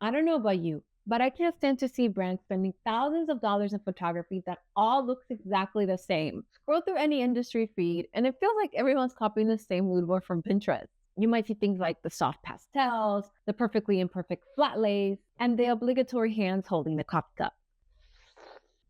I don't know about you, but I can't stand to see brands spending thousands of dollars in photography that all looks exactly the same. Scroll through any industry feed, and it feels like everyone's copying the same mood board from Pinterest. You might see things like the soft pastels, the perfectly imperfect flat lays, and the obligatory hands holding the coffee cup.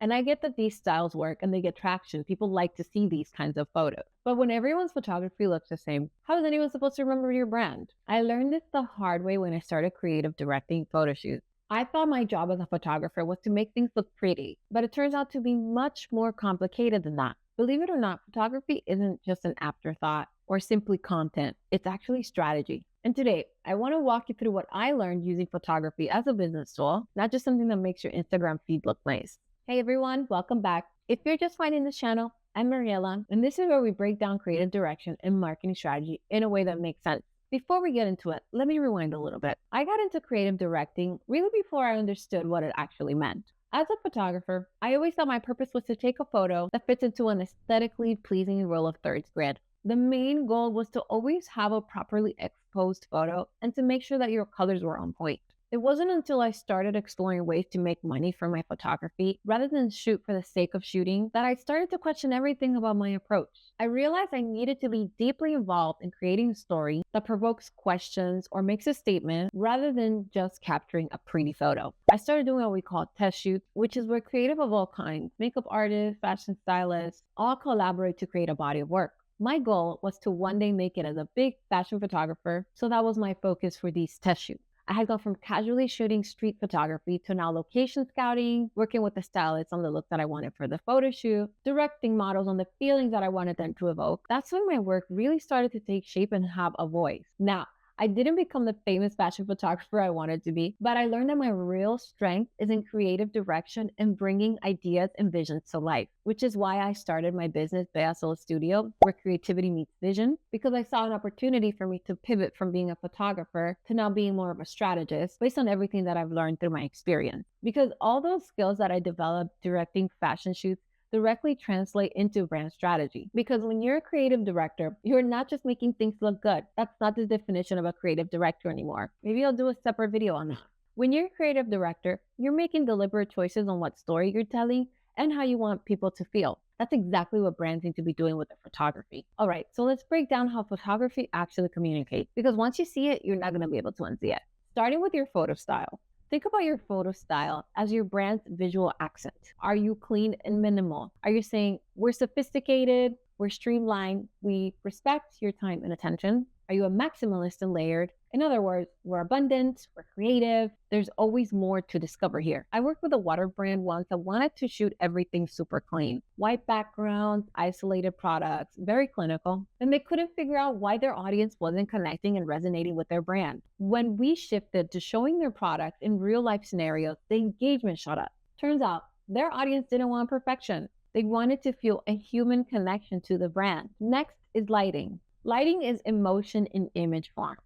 And I get that these styles work and they get traction. People like to see these kinds of photos. But when everyone's photography looks the same, how is anyone supposed to remember your brand? I learned this the hard way when I started creative directing photo shoots. I thought my job as a photographer was to make things look pretty, but it turns out to be much more complicated than that. Believe it or not, photography isn't just an afterthought or simply content, it's actually strategy. And today, I want to walk you through what I learned using photography as a business tool, not just something that makes your Instagram feed look nice. Hey everyone, welcome back. If you're just finding this channel, I'm Mariela, and this is where we break down creative direction and marketing strategy in a way that makes sense. Before we get into it, let me rewind a little bit. I got into creative directing really before I understood what it actually meant. As a photographer, I always thought my purpose was to take a photo that fits into an aesthetically pleasing rule of thirds grid. The main goal was to always have a properly exposed photo and to make sure that your colors were on point. It wasn't until I started exploring ways to make money from my photography rather than shoot for the sake of shooting that I started to question everything about my approach. I realized I needed to be deeply involved in creating a story that provokes questions or makes a statement rather than just capturing a pretty photo. I started doing what we call test shoots, which is where creative of all kinds, makeup artists, fashion stylists, all collaborate to create a body of work. My goal was to one day make it as a big fashion photographer, so that was my focus for these test shoots. I had gone from casually shooting street photography to now location scouting, working with the stylists on the look that I wanted for the photo shoot, directing models on the feelings that I wanted them to evoke. That's when my work really started to take shape and have a voice. Now, I didn't become the famous fashion photographer I wanted to be, but I learned that my real strength is in creative direction and bringing ideas and visions to life, which is why I started my business, Bea Soul Studio, where creativity meets vision, because I saw an opportunity for me to pivot from being a photographer to now being more of a strategist based on everything that I've learned through my experience. Because all those skills that I developed directing fashion shoots directly translate into brand strategy. Because when you're a creative director, you're not just making things look good. That's not the definition of a creative director anymore. Maybe I'll do a separate video on that. When you're a creative director, you're making deliberate choices on what story you're telling and how you want people to feel. That's exactly what brands need to be doing with their photography. All right, so let's break down how photography actually communicates. Because once you see it, you're not going to be able to unsee it. Starting with your photo style. Think about your photo style as your brand's visual accent. Are you clean and minimal? Are you saying, we're sophisticated, we're streamlined, we respect your time and attention? Are you a maximalist and layered? In other words, we're abundant, we're creative. There's always more to discover here. I worked with a water brand once that wanted to shoot everything super clean. White backgrounds, isolated products, very clinical. And they couldn't figure out why their audience wasn't connecting and resonating with their brand. When we shifted to showing their products in real life scenarios, the engagement shot up. Turns out their audience didn't want perfection. They wanted to feel a human connection to the brand. Next is lighting. Lighting is emotion in image form.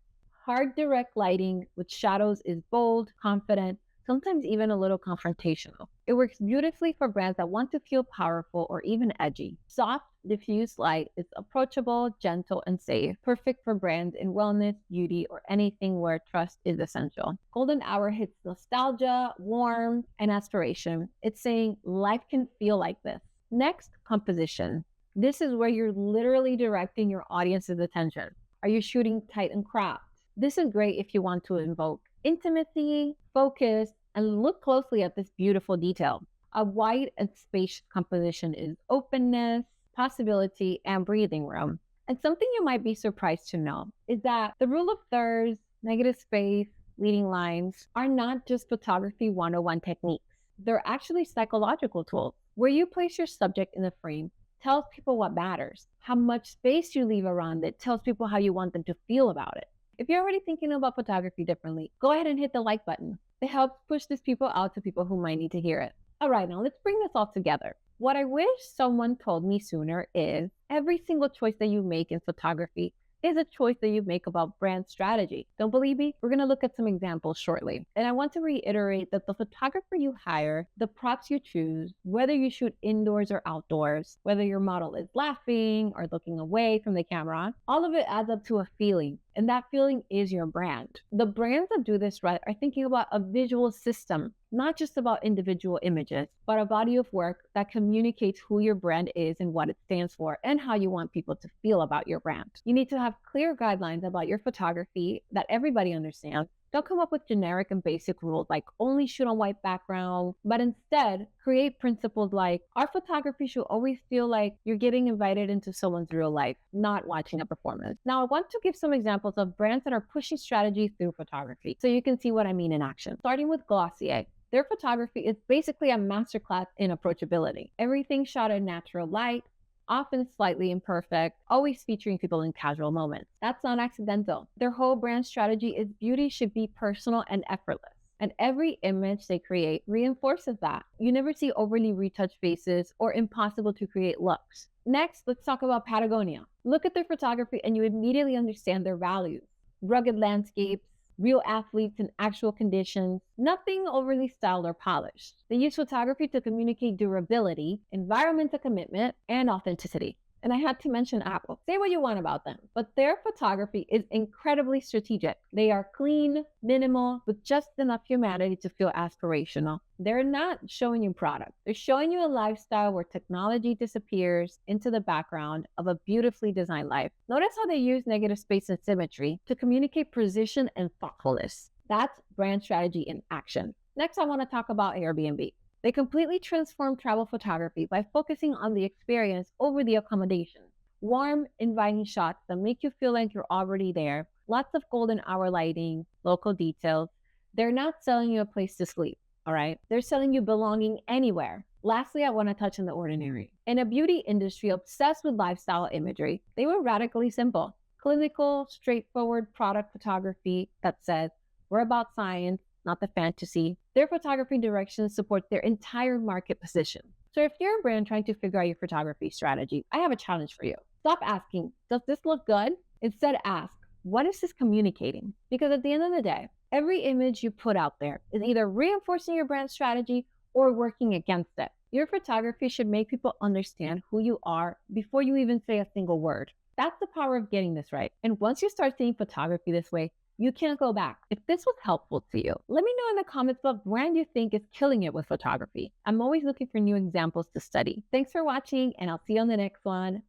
Hard direct lighting with shadows is bold, confident, sometimes even a little confrontational. It works beautifully for brands that want to feel powerful or even edgy. Soft, diffuse light is approachable, gentle, and safe, perfect for brands in wellness, beauty, or anything where trust is essential. Golden hour hits nostalgia, warmth, and aspiration. It's saying life can feel like this. Next, composition. This is where you're literally directing your audience's attention. Are you shooting tight and cropped? This is great if you want to invoke intimacy, focus, and look closely at this beautiful detail. A wide and spacious composition is openness, possibility, and breathing room. And something you might be surprised to know is that the rule of thirds, negative space, leading lines are not just photography 101 techniques. They're actually psychological tools. Where you place your subject in the frame tells people what matters. How much space you leave around it tells people how you want them to feel about it. If you're already thinking about photography differently, go ahead and hit the like button. It helps push these people out to people who might need to hear it. All right, now let's bring this all together. What I wish someone told me sooner is every single choice that you make in photography is a choice that you make about brand strategy. Don't believe me? We're going to look at some examples shortly. And I want to reiterate that the photographer you hire, the props you choose, whether you shoot indoors or outdoors, whether your model is laughing or looking away from the camera, all of it adds up to a feeling. And that feeling is your brand. The brands that do this right are thinking about a visual system, not just about individual images, but a body of work that communicates who your brand is and what it stands for and how you want people to feel about your brand. You need to have clear guidelines about your photography that everybody understands. Don't come up with generic and basic rules like only shoot on white background, but instead create principles like our photography should always feel like you're getting invited into someone's real life, not watching a performance. Now, I want to give some examples of brands that are pushing strategy through photography so you can see what I mean in action. Starting with Glossier. Their photography is basically a masterclass in approachability. Everything shot in natural light, often slightly imperfect, always featuring people in casual moments. That's not accidental. Their whole brand strategy is beauty should be personal and effortless. And every image they create reinforces that. You never see overly retouched faces or impossible to create looks. Next, let's talk about Patagonia. Look at their photography and you immediately understand their values. Rugged landscapes, real athletes in actual conditions, nothing overly styled or polished. They use photography to communicate durability, environmental commitment, and authenticity. And I had to mention Apple. Say what you want about them, but their photography is incredibly strategic. They are clean, minimal, with just enough humanity to feel aspirational. They're not showing you product. They're showing you a lifestyle where technology disappears into the background of a beautifully designed life. Notice how they use negative space and symmetry to communicate precision and thoughtfulness. That's brand strategy in action. Next, I want to talk about Airbnb. They completely transformed travel photography by focusing on the experience over the accommodation. Warm, inviting shots that make you feel like you're already there, lots of golden hour lighting, local details. They're not selling you a place to sleep, all right? They're selling you belonging anywhere. Lastly, I want to touch on The Ordinary. In a beauty industry obsessed with lifestyle imagery, they were radically simple. Clinical, straightforward product photography that says, we're about science, not the fantasy. Their photography directions support their entire market position. So if you're a brand trying to figure out your photography strategy, I have a challenge for you. Stop asking, does this look good? Instead ask, what is this communicating? Because at the end of the day, every image you put out there is either reinforcing your brand strategy or working against it. Your photography should make people understand who you are before you even say a single word. That's the power of getting this right. And once you start seeing photography this way, you can't go back. If this was helpful to you, let me know in the comments what brand you think is killing it with photography. I'm always looking for new examples to study. Thanks for watching, and I'll see you on the next one.